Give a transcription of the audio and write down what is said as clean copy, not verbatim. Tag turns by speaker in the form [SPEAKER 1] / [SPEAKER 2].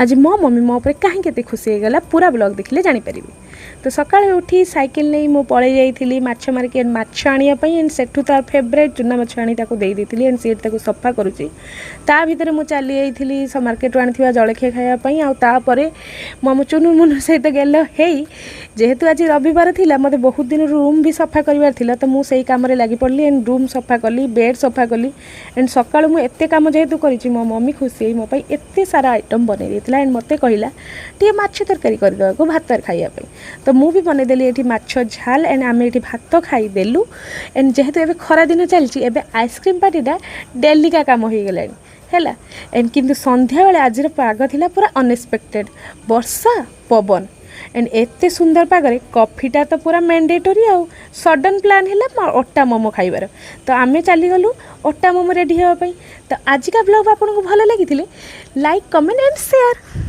[SPEAKER 1] आज मो मम्मी मो पर कहीं केते खुशी हो गला पूरा ब्लॉग देखले जानी परिबे। तो सकाळे उठी साइकिल नहीं मु पळे जाइथिली माछ मार्केट माछ आनिया पई एंड सेठू तार फेवरेट चुना माछ आनी ताको देई देथिली एंड से ताको सफा करूची। ता भीतर मु चली जाइथिली स मार्केट आनिथिबा जळखे खाया पई आ ता परे मम चुनु मुनु सहित गेलो हेई जेहेतु आज रविवार थिला मते बहुत दिन रूम भी सफा करिवार थिला तो मु सेही काम रे लागि पड़ली एंड रूम सफा कली बेड सफा कली एंड सकाळ मु एत्ते काम जेहेतु करिची मो मम्मी खुशी मो पई एत्ते सारा आइटम बनै देथिला एंड मते कहिला टी माछ तरकारी कर दवा को भात खाइया पई। तो मु भी बने देली एठी माछ झाल एंड आमे एठी भात खाई देलु एंड जेहेतु एबे खरा दिन चलची एबे आइसक्रीम पार्टीटा डेली का काम हो गलानी हैला एंड किंतु संध्या बेले आज पाग थिला पूरा अनएक्सपेक्टेड वर्षा पवन एंड एते सुंदर पागरे कॉफीटा तो पूरा मैंडेटरी आउ सडन प्लान है अट्टा मोमो खाइबार। तो आमे चली गलु अट्टा मोमो रेडी होगा। तो आज का ब्लॉग आपको भल लगी लाइक कमेंट एंड शेयर।